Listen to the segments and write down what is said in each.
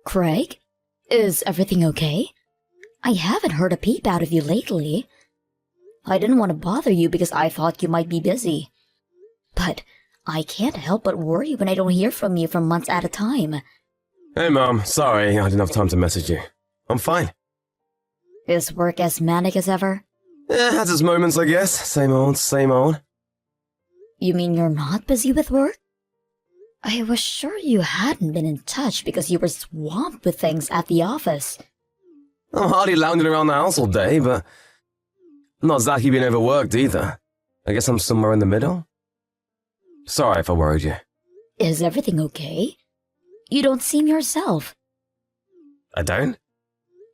Craig? Is everything okay? I haven't heard a peep out of you lately. I didn't want to bother you because I thought you might be busy. But I can't help but worry when I don't hear from you for months at a time. Hey, Mom. Sorry, I didn't have time to message you. I'm fine. Is work as manic as ever? Yeah, has its moments, I guess. Same old, same old. You mean you're not busy with work? I was sure you hadn't been in touch because you were swamped with things at the office. I'm hardly lounging around the house all day, but I'm not exactly being overworked either. I guess I'm somewhere in the middle. Sorry if I worried you. Is everything okay? You don't seem yourself. I don't?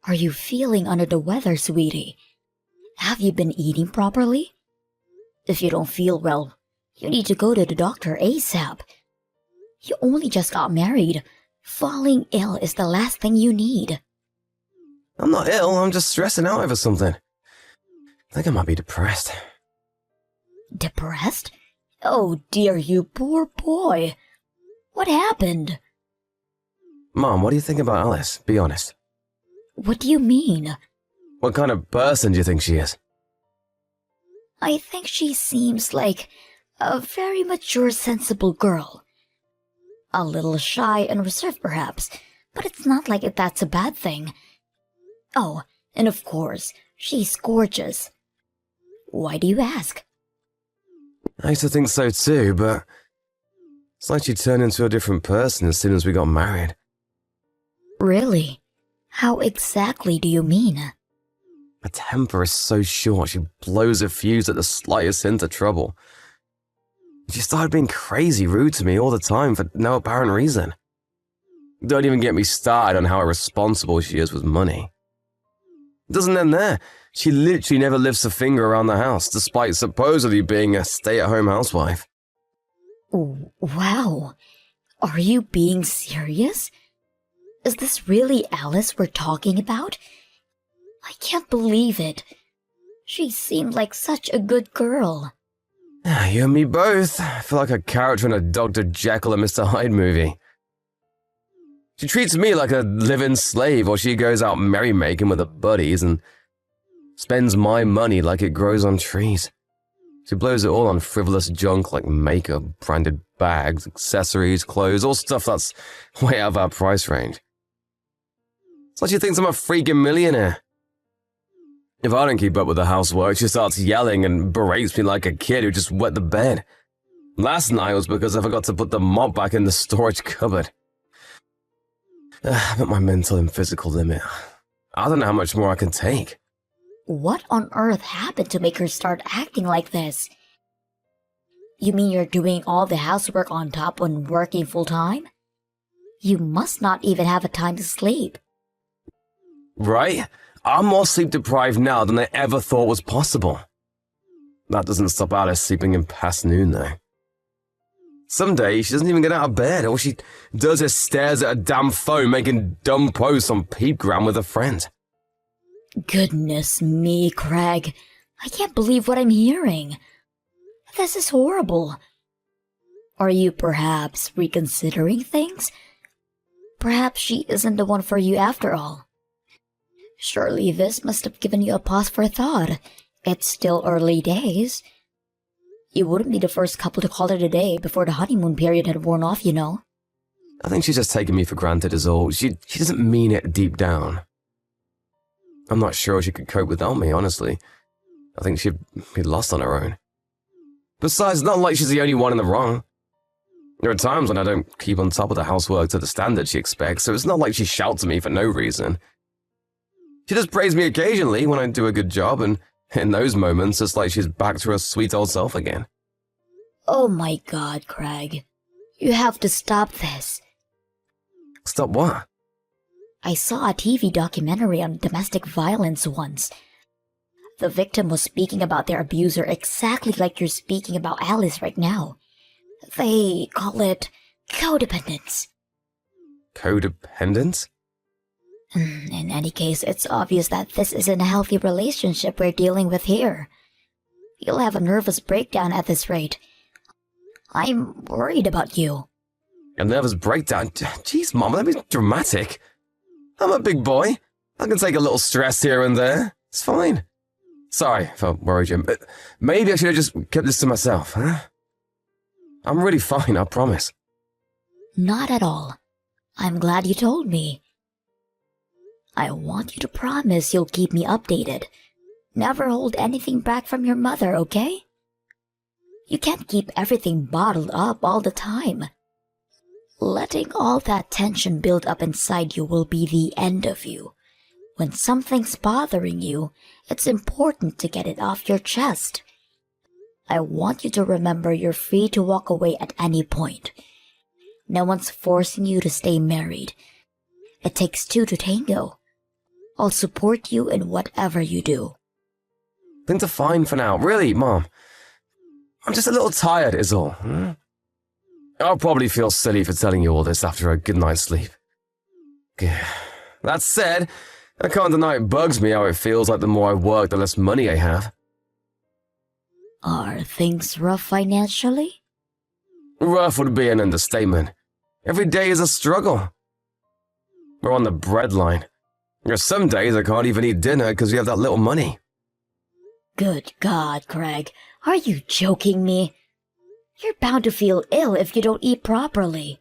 Are you feeling under the weather, sweetie? Have you been eating properly? If you don't feel well, you need to go to the doctor ASAP. You only just got married. Falling ill is the last thing you need. I'm not ill, I'm just stressing out over something. I think I might be depressed. Depressed? Oh dear, you poor boy. What happened? Mom, what do you think about Alice? Be honest. What do you mean? What kind of person do you think she is? I think she seems like a very mature, sensible girl. A little shy and reserved, perhaps, but it's not like that's a bad thing. Oh, and of course, she's gorgeous. Why do you ask? I used to think so too, but it's like she turned into a different person as soon as we got married. Really? How exactly do you mean? Her temper is so short, she blows a fuse at the slightest hint of trouble. She started being crazy rude to me all the time for no apparent reason. Don't even get me started on how irresponsible she is with money. It doesn't end there. She literally never lifts a finger around the house, despite supposedly being a stay-at-home housewife. Wow. Are you being serious? Is this really Alice we're talking about? I can't believe it. She seemed like such a good girl. You and me both. I feel like a character in a Dr. Jekyll and Mr. Hyde movie. She treats me like a live-in slave, or she goes out merrymaking with her buddies and spends my money like it grows on trees. She blows it all on frivolous junk like makeup, branded bags, accessories, clothes, all stuff that's way out of our price range. It's like she thinks I'm a freaking millionaire. If I don't keep up with the housework, she starts yelling and berates me like a kid who just wet the bed. Last night was because I forgot to put the mop back in the storage cupboard. I'm at my mental and physical limit. I don't know how much more I can take. What on earth happened to make her start acting like this? You mean you're doing all the housework on top when working full-time? You must not even have a time to sleep. Right? I'm more sleep-deprived now than I ever thought was possible. That doesn't stop Alice sleeping in past noon, though. Some days, she doesn't even get out of bed. All she does is stares at a damn phone making dumb posts on Peepgram with her friends. Goodness me, Craig. I can't believe what I'm hearing. This is horrible. Are you perhaps reconsidering things? Perhaps she isn't the one for you after all. Surely this must have given you a pause for thought. It's still early days. You wouldn't be the first couple to call it a day before the honeymoon period had worn off, you know. I think she's just taking me for granted is all. She doesn't mean it deep down. I'm not sure she could cope without me, honestly. I think she'd be lost on her own. Besides, it's not like she's the only one in the wrong. There are times when I don't keep on top of the housework to the standard she expects, so it's not like she shouts at me for no reason. She just praises me occasionally when I do a good job, and in those moments, it's like she's back to her sweet old self again. Oh my God, Craig. You have to stop this. Stop what? I saw a TV documentary on domestic violence once. The victim was speaking about their abuser exactly like you're speaking about Alice right now. They call it codependence. Codependence? In any case, it's obvious that this isn't a healthy relationship we're dealing with here. You'll have a nervous breakdown at this rate. I'm worried about you. A nervous breakdown? Jeez, Mom, that was dramatic. I'm a big boy. I can take a little stress here and there. It's fine. Sorry if I worried you, but maybe I should have just kept this to myself, huh? I'm really fine, I promise. Not at all. I'm glad you told me. I want you to promise you'll keep me updated. Never hold anything back from your mother, okay? You can't keep everything bottled up all the time. Letting all that tension build up inside you will be the end of you. When something's bothering you, it's important to get it off your chest. I want you to remember you're free to walk away at any point. No one's forcing you to stay married. It takes two to tango. I'll support you in whatever you do. Things are fine for now. Really, Mom. I'm just a little tired is all. I'll probably feel silly for telling you all this after a good night's sleep. That said, I can't deny it bugs me how it feels like the more I work, the less money I have. Are things rough financially? Rough would be an understatement. Every day is a struggle. We're on the breadline. There are some days I can't even eat dinner because we have that little money. Good God, Craig. Are you joking me? You're bound to feel ill if you don't eat properly.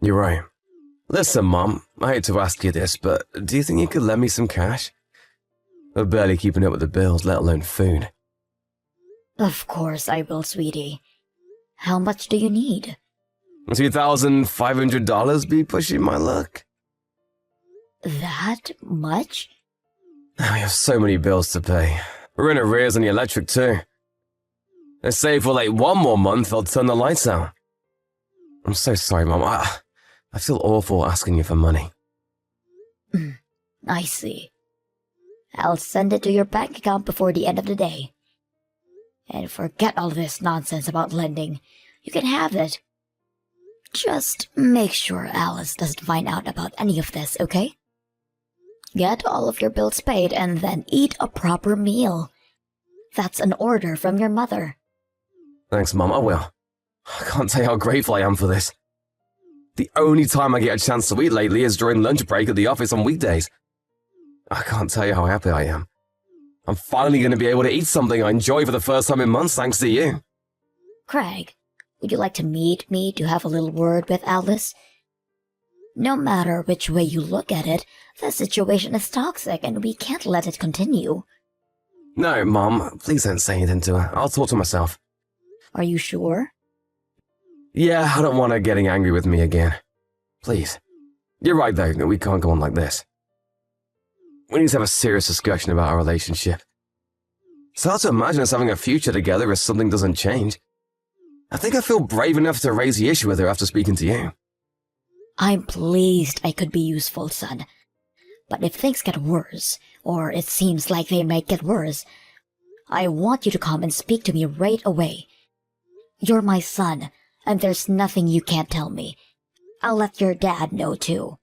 You're right. Listen, Mom, I hate to ask you this, but do you think you could lend me some cash? We're barely keeping up with the bills, let alone food. Of course I will, sweetie. How much do you need? $2,500 be pushing my luck. That much? We have so many bills to pay. We're in arrears on the electric too. They say if we're late one more month, they'll turn the lights out. I'm so sorry, Mom. I feel awful asking you for money. I see. I'll send it to your bank account before the end of the day. And forget all this nonsense about lending. You can have it. Just make sure Alice doesn't find out about any of this, okay? Get all of your bills paid and then eat a proper meal. That's an order from your mother. Thanks, Mom, I will. I can't tell you how grateful I am for this. The only time I get a chance to eat lately is during lunch break at the office on weekdays. I can't tell you how happy I am. I'm finally going to be able to eat something I enjoy for the first time in months thanks to you. Craig, would you like to meet me to have a little word with Alice? No matter which way you look at it, the situation is toxic and we can't let it continue. No, Mom, please don't say anything to her. I'll talk to myself. Are you sure? Yeah, I don't want her getting angry with me again. Please. You're right, though. We can't go on like this. We need to have a serious discussion about our relationship. It's hard to imagine us having a future together if something doesn't change. I think I feel brave enough to raise the issue with her after speaking to you. I'm pleased I could be useful, son. But if things get worse, or it seems like they might get worse, I want you to come and speak to me right away. You're my son, and there's nothing you can't tell me. I'll let your dad know too.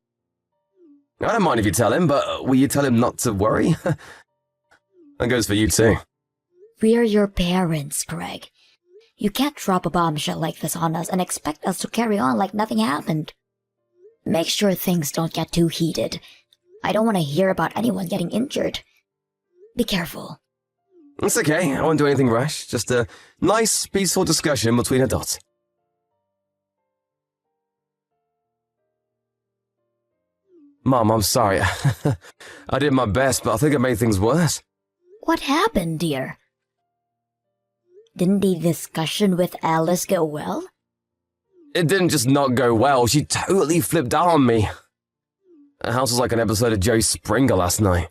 I don't mind if you tell him, but will you tell him not to worry? That goes for you too. We're your parents, Greg. You can't drop a bombshell like this on us and expect us to carry on like nothing happened. Make sure things don't get too heated. I don't want to hear about anyone getting injured. Be careful. It's okay, I won't do anything rash. Just a nice, peaceful discussion between adults. Mom, I'm sorry. I did my best, but I think I made things worse. What happened, dear? Didn't the discussion with Alice go well? It didn't just not go well, she totally flipped out on me. The house was like an episode of Jerry Springer last night.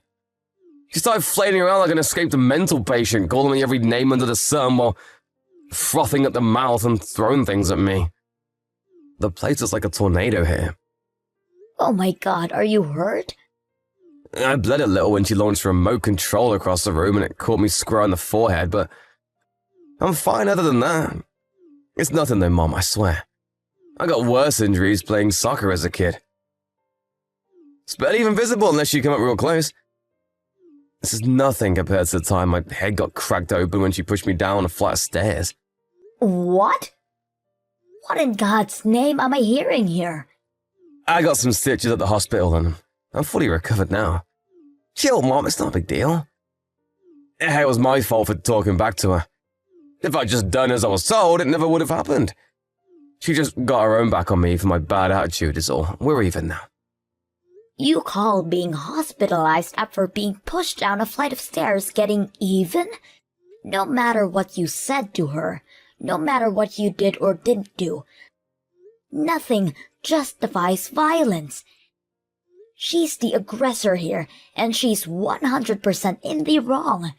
She started flailing around like an escaped mental patient, calling me every name under the sun while frothing at the mouth and throwing things at me. The place is like a tornado here. Oh my God, are you hurt? I bled a little when she launched a remote control across the room and it caught me square on the forehead, but I'm fine other than that. It's nothing though, Mom, I swear. I got worse injuries playing soccer as a kid. It's barely even visible unless you come up real close. This is nothing compared to the time my head got cracked open when she pushed me down a flight of stairs. What? What in God's name am I hearing here? I got some stitches at the hospital and I'm fully recovered now. Chill, Mom, it's not a big deal. It was my fault for talking back to her. If I'd just done as I was told, it never would have happened. She just got her own back on me for my bad attitude is all. We're even now. You call being hospitalized after being pushed down a flight of stairs getting even? No matter what you said to her, no matter what you did or didn't do, nothing justifies violence. She's the aggressor here, and she's 100% in the wrong.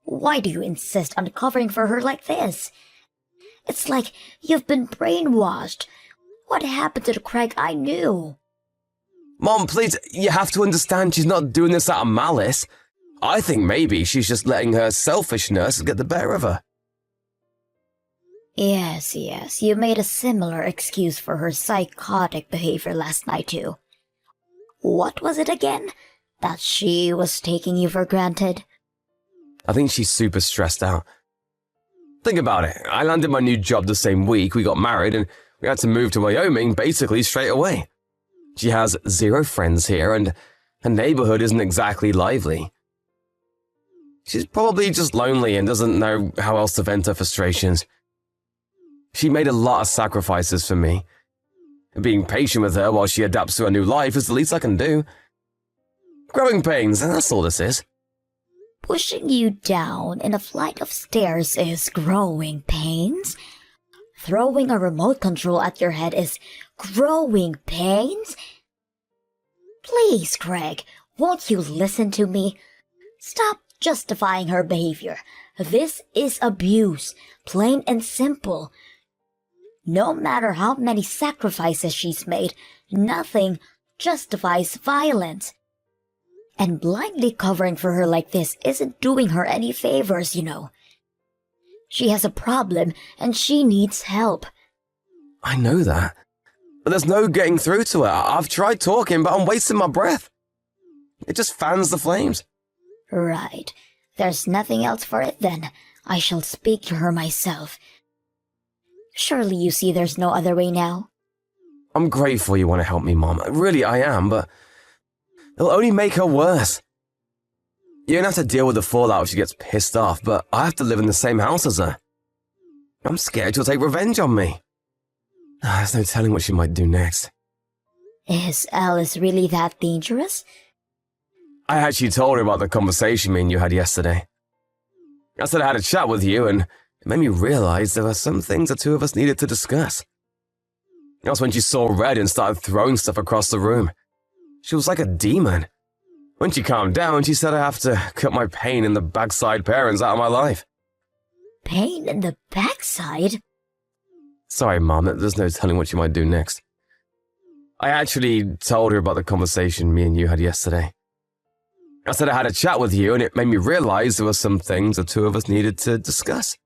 Why do you insist on covering for her like this? It's like you've been brainwashed. What happened to the Craig I knew? Mom, please, you have to understand she's not doing this out of malice. I think maybe she's just letting her selfishness get the better of her. Yes, you made a similar excuse for her psychotic behavior last night too. What was it again? That she was taking you for granted? I think she's super stressed out. Think about it. I landed my new job the same week we got married, and we had to move to Wyoming basically straight away. She has 0 friends here, and her neighborhood isn't exactly lively. She's probably just lonely and doesn't know how else to vent her frustrations. She made a lot of sacrifices for me. Being patient with her while she adapts to her new life is the least I can do. Growing pains, and that's all this is. Pushing you down in a flight of stairs is growing pains? Throwing a remote control at your head is growing pains? Please, Craig, won't you listen to me? Stop justifying her behavior. This is abuse, plain and simple. No matter how many sacrifices she's made, nothing justifies violence. And blindly covering for her like this isn't doing her any favors, you know. She has a problem and she needs help. I know that. But there's no getting through to her. I've tried talking, but I'm wasting my breath. It just fans the flames. Right. There's nothing else for it then. I shall speak to her myself. Surely you see there's no other way now? I'm grateful you want to help me, Mom. Really, I am, but it'll only make her worse. You don't have to deal with the fallout if she gets pissed off, but I have to live in the same house as her. I'm scared she'll take revenge on me. There's no telling what she might do next. Is Alice really that dangerous? I actually told her about the conversation me and you had yesterday. I said I had a chat with you, and it made me realize there were some things the two of us needed to discuss. That's when she saw red and started throwing stuff across the room. She was like a demon. When she calmed down, she said I have to cut my pain in the backside parents out of my life. Pain in the backside? Sorry, Mom, there's no telling what she might do next. I actually told her about the conversation me and you had yesterday. I said I had a chat with you, and it made me realize there were some things the two of us needed to discuss.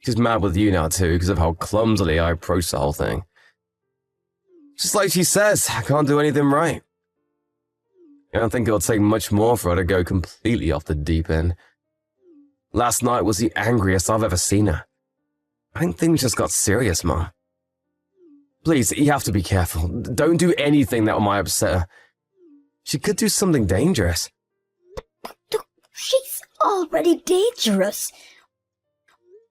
She's mad with you now, too, because of how clumsily I approached the whole thing. Just like she says, I can't do anything right. I don't think it'll take much more for her to go completely off the deep end. Last night was the angriest I've ever seen her. I think things just got serious, Mom. Please, you have to be careful. Don't do anything that might upset her. She could do something dangerous. She's already dangerous.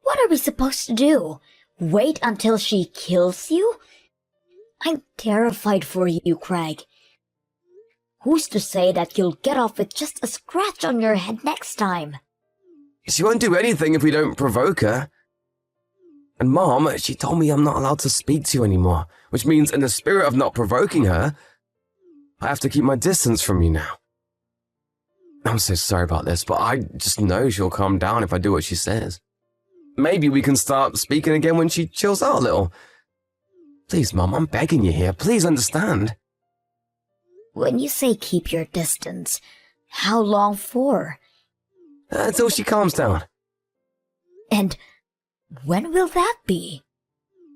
What are we supposed to do? Wait until she kills you? I'm terrified for you, Craig. Who's to say that you'll get off with just a scratch on your head next time? She won't do anything if we don't provoke her. And Mom, she told me I'm not allowed to speak to you anymore, which means in the spirit of not provoking her, I have to keep my distance from you now. I'm so sorry about this, but I just know she'll calm down if I do what she says. Maybe we can start speaking again when she chills out a little. Please, Mom, I'm begging you here. Please understand. When you say keep your distance, how long for? Until she calms down. And when will that be?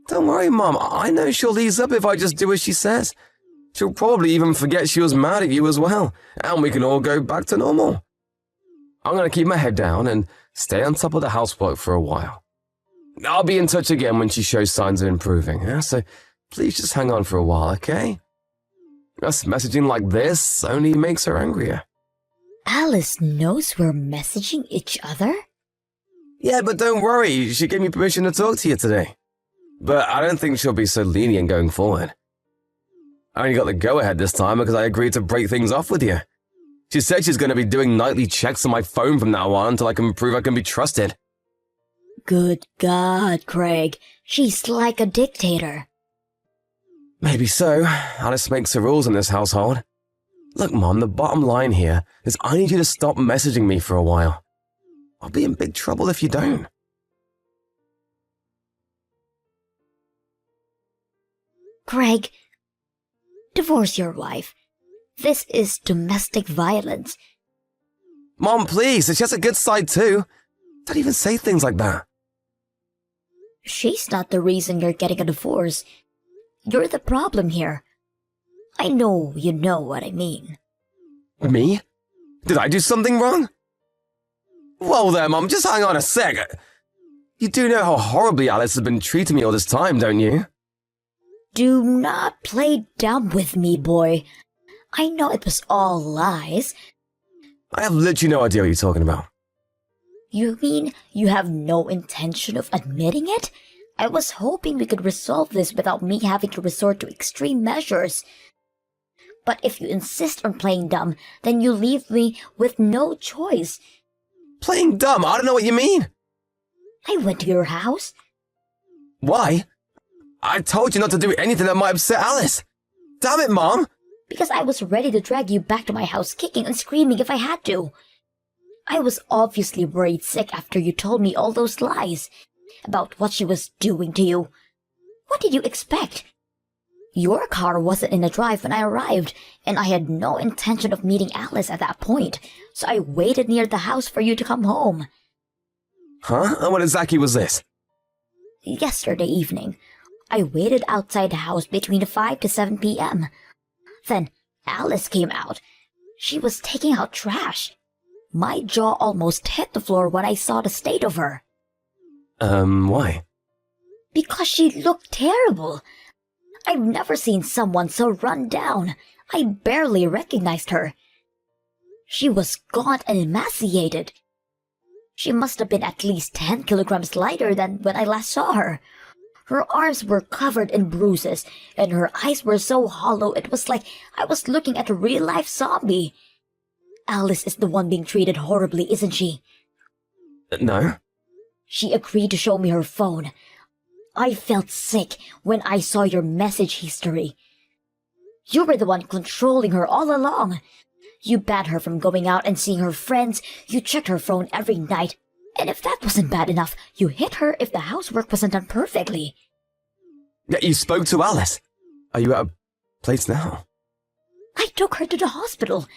Don't worry, Mom. I know she'll ease up if I just do as she says. She'll probably even forget she was mad at you as well, and we can all go back to normal. I'm going to keep my head down and stay on top of the housework for a while. I'll be in touch again when she shows signs of improving, so please just hang on for a while, okay? Us messaging like this only makes her angrier. Alice knows we're messaging each other? Yeah, but don't worry, she gave me permission to talk to you today. But I don't think she'll be so lenient going forward. I only got the go-ahead this time because I agreed to break things off with you. She said she's going to be doing nightly checks on my phone from now on until I can prove I can be trusted. Good God, Craig. She's like a dictator. Maybe so. Alice makes the rules in this household. Look, Mom, the bottom line here is I need you to stop messaging me for a while. I'll be in big trouble if you don't. Craig, divorce your wife. This is domestic violence. Mom, please, she has a good side too. Don't even say things like that. She's not the reason you're getting a divorce. You're the problem here. I know you know what I mean. Me? Did I do something wrong? Whoa there, Mom, just hang on a sec. You do know how horribly Alice has been treating me all this time, don't you? Do not play dumb with me, boy. I know it was all lies. I have literally no idea what you're talking about. You mean you have no intention of admitting it? I was hoping we could resolve this without me having to resort to extreme measures. But if you insist on playing dumb, then you leave me with no choice. Playing dumb? I don't know what you mean. I went to your house. Why? I told you not to do anything that might upset Alice. Damn it, Mom! Because I was ready to drag you back to my house kicking and screaming if I had to. I was obviously worried sick after you told me all those lies about what she was doing to you. What did you expect? Your car wasn't in the drive when I arrived, and I had no intention of meeting Alice at that point, so I waited near the house for you to come home. Huh? And what exactly was this? Yesterday evening, I waited outside the house between 5 to 7 p.m. Then Alice came out. She was taking out trash. My jaw almost hit the floor when I saw the state of her. Why? Because she looked terrible. I've never seen someone so run down. I barely recognized her. She was gaunt and emaciated. She must have been at least 10 kilograms lighter than when I last saw her. Her arms were covered in bruises, and her eyes were so hollow it was like I was looking at a real-life zombie. Alice is the one being treated horribly, isn't she? No. She agreed to show me her phone. I felt sick when I saw your message history. You were the one controlling her all along. You banned her from going out and seeing her friends. You checked her phone every night. And if that wasn't bad enough, you hit her if the housework wasn't done perfectly. Yeah, you spoke to Alice. Are you at a place now? I took her to the hospital.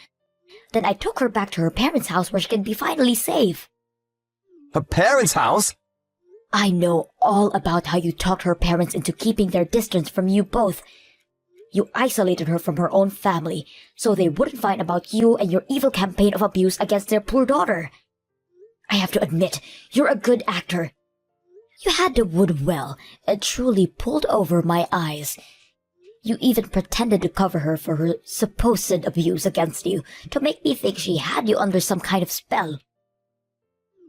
Then I took her back to her parents' house where she can be finally safe. Her parents' house? I know all about how you talked her parents into keeping their distance from you both. You isolated her from her own family, so they wouldn't find about you and your evil campaign of abuse against their poor daughter. I have to admit, you're a good actor. You had the wood well and truly pulled over my eyes. You even pretended to cover her for her supposed abuse against you to make me think she had you under some kind of spell.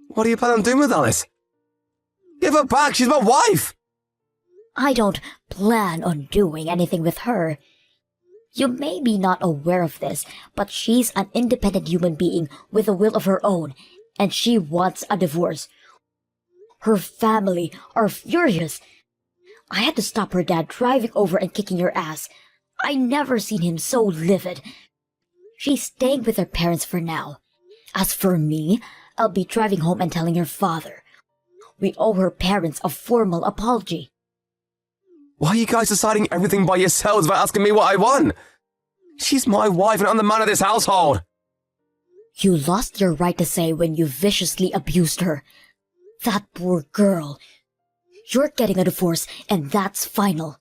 What do you plan on doing with Alice? Give her back, she's my wife! I don't plan on doing anything with her. You may be not aware of this, but she's an independent human being with a will of her own, and she wants a divorce. Her family are furious. I had to stop her dad driving over and kicking your ass. I never seen him so livid. She's staying with her parents for now. As for me, I'll be driving home and telling her father. We owe her parents a formal apology. Why are you guys deciding everything by yourselves without asking me what I want? She's my wife and I'm the man of this household. You lost your right to say when you viciously abused her. That poor girl. You're getting a divorce, and that's final.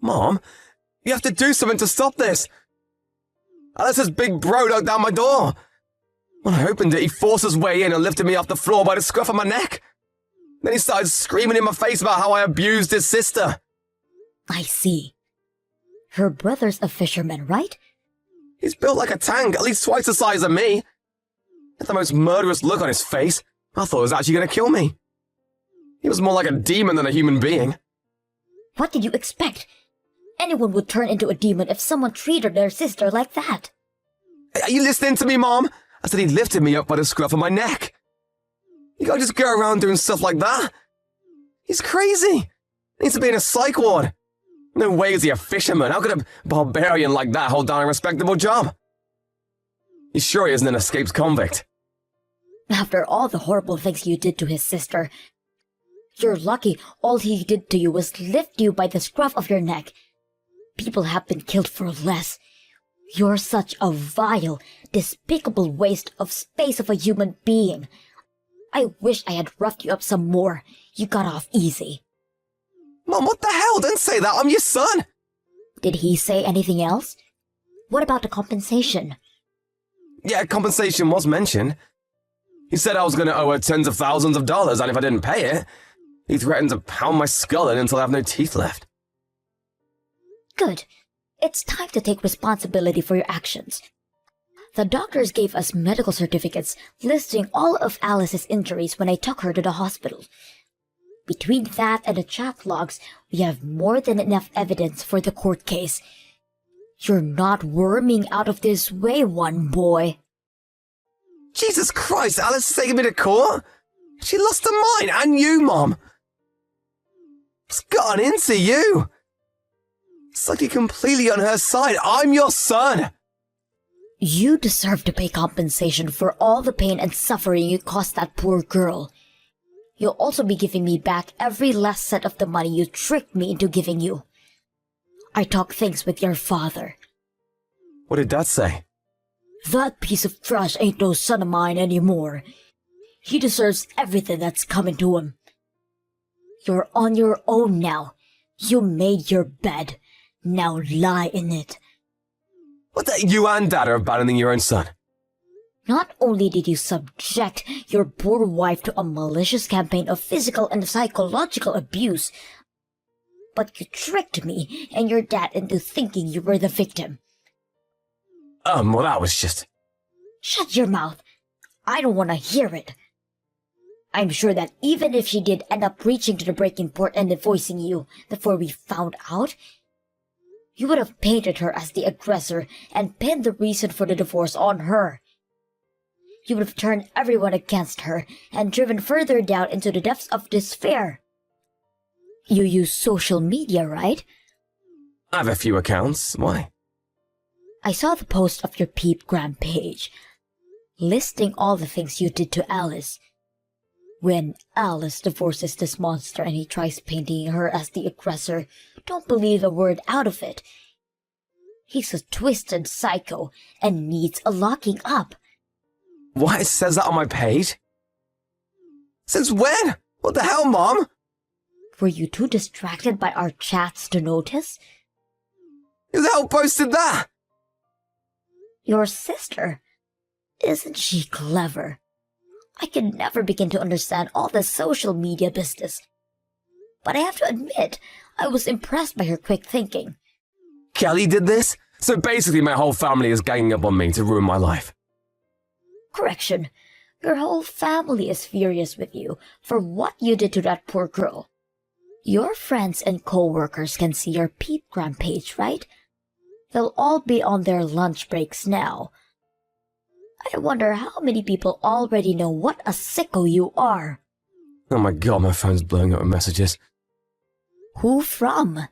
Mom, you have to do something to stop this. Alice's big bro knocked down my door. When I opened it, he forced his way in and lifted me off the floor by the scruff of my neck. Then he started screaming in my face about how I abused his sister. I see. Her brother's a fisherman, right? He's built like a tank, at least twice the size of me. He had the most murderous look on his face. I thought he was actually going to kill me. He was more like a demon than a human being. What did you expect? Anyone would turn into a demon if someone treated their sister like that. Are you listening to me, Mom? I said he lifted me up by the scruff of my neck. You can't just go around doing stuff like that. He's crazy. He needs to be in a psych ward. No way is he a fisherman. How could a barbarian like that hold down a respectable job? You sure he isn't an escaped convict? After all the horrible things you did to his sister, you're lucky all he did to you was lift you by the scruff of your neck. People have been killed for less. You're such a vile, despicable waste of space of a human being. I wish I had roughed you up some more. You got off easy. Mom, what the hell? Don't say that. I'm your son. Did he say anything else? What about the compensation? Yeah, compensation was mentioned. He said I was going to owe her tens of thousands of dollars, and if I didn't pay it, he threatened to pound my skull in until I have no teeth left. Good. It's time to take responsibility for your actions. The doctors gave us medical certificates listing all of Alice's injuries when I took her to the hospital. Between that and the chat logs, we have more than enough evidence for the court case. You're not worming out of this way, one boy. Jesus Christ, Alice is taking me to court? She lost her mind, and you, Mom. What's gotten into you? It's like you're completely on her side. I'm your son. You deserve to pay compensation for all the pain and suffering you caused that poor girl. You'll also be giving me back every last cent of the money you tricked me into giving you. I talked things with your father. What did Dad say? That piece of trash ain't no son of mine anymore. He deserves everything that's coming to him. You're on your own now. You made your bed. Now lie in it. What the? You and Dad are abandoning your own son. Not only did you subject your poor wife to a malicious campaign of physical and psychological abuse, but you tricked me and your dad into thinking you were the victim. Well, that was just... Shut your mouth. I don't want to hear it. I'm sure that even if she did end up reaching to the breaking point and divorcing you before we found out, you would have painted her as the aggressor and pinned the reason for the divorce on her. You would have turned everyone against her and driven further down into the depths of despair. You use social media, right? I have a few accounts. Why? I saw the post of your Peepgram page, listing all the things you did to Alice. When Alice divorces this monster and he tries painting her as the aggressor, don't believe a word out of it. He's a twisted psycho and needs a locking up. What? It says that on my page? Since when? What the hell, Mom? Were you too distracted by our chats to notice? Who the hell posted that? Your sister. Isn't she clever? I can never begin to understand all the social media business. But I have to admit, I was impressed by her quick thinking. Kelly did this? So basically my whole family is ganging up on me to ruin my life. Correction. Your whole family is furious with you for what you did to that poor girl. Your friends and co-workers can see your Peepgram page, right? They'll all be on their lunch breaks now. I wonder how many people already know what a sicko you are. Oh my god, my phone's blowing up with messages. Who from?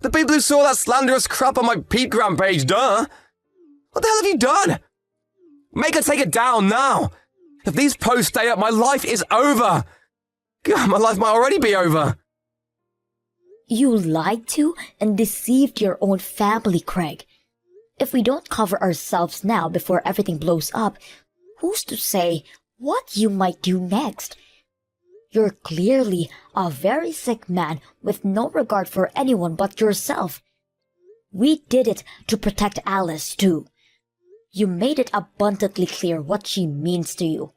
The people who saw that slanderous crap on my Peepgram page, duh! What the hell have you done? Make her take it down now! If these posts stay up, my life is over! God, my life might already be over! You lied to and deceived your own family, Craig. If we don't cover ourselves now before everything blows up, who's to say what you might do next? You're clearly a very sick man with no regard for anyone but yourself. We did it to protect Alice, too. You made it abundantly clear what she means to you.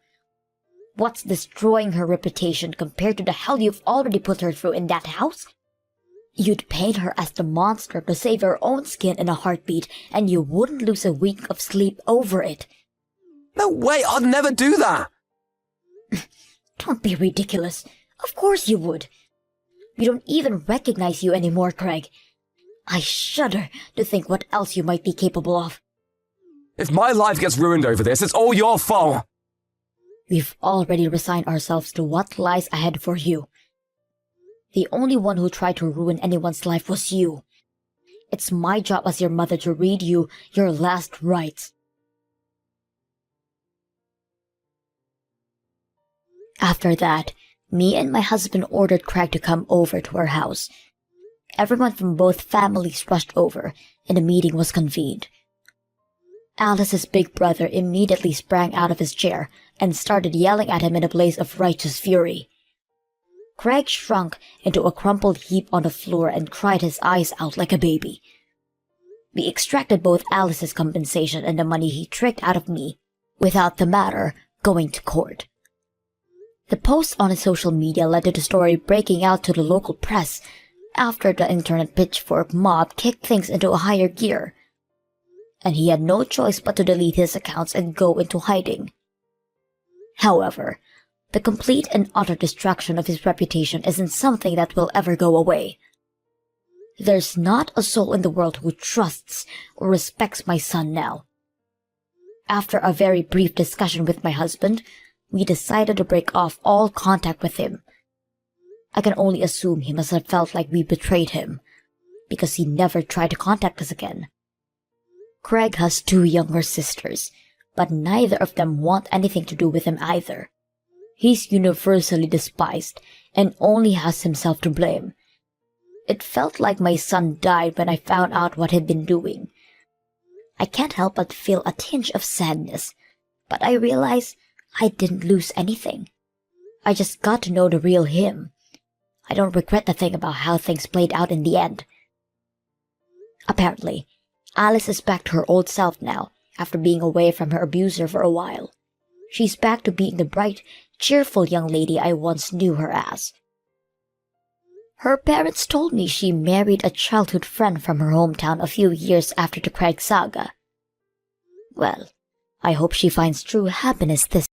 What's destroying her reputation compared to the hell you've already put her through in that house? You'd paint her as the monster to save her own skin in a heartbeat, and you wouldn't lose a week of sleep over it. No way, I'd never do that! Don't be ridiculous. Of course you would. We don't even recognize you anymore, Craig. I shudder to think what else you might be capable of. If my life gets ruined over this, it's all your fault! We've already resigned ourselves to what lies ahead for you. The only one who tried to ruin anyone's life was you. It's my job as your mother to read you your last rites. After that, me and my husband ordered Craig to come over to our house. Everyone from both families rushed over, and a meeting was convened. Alice's big brother immediately sprang out of his chair and started yelling at him in a blaze of righteous fury. Craig shrunk into a crumpled heap on the floor and cried his eyes out like a baby. We extracted both Alice's compensation and the money he tricked out of me, without the matter going to court. The post on his social media led to the story breaking out to the local press after the internet pitchfork mob kicked things into a higher gear, and he had no choice but to delete his accounts and go into hiding. However, the complete and utter destruction of his reputation isn't something that will ever go away. There's not a soul in the world who trusts or respects my son now. After a very brief discussion with my husband, we decided to break off all contact with him. I can only assume he must have felt like we betrayed him, because he never tried to contact us again. Craig has 2 younger sisters, but neither of them want anything to do with him either. He's universally despised and only has himself to blame. It felt like my son died when I found out what he'd been doing. I can't help but feel a tinge of sadness, but I realize I didn't lose anything. I just got to know the real him. I don't regret a thing about how things played out in the end. Apparently, Alice is back to her old self now, after being away from her abuser for a while. She's back to being the bright, cheerful young lady I once knew her as. Her parents told me she married a childhood friend from her hometown a few years after the Craig saga. Well, I hope she finds true happiness this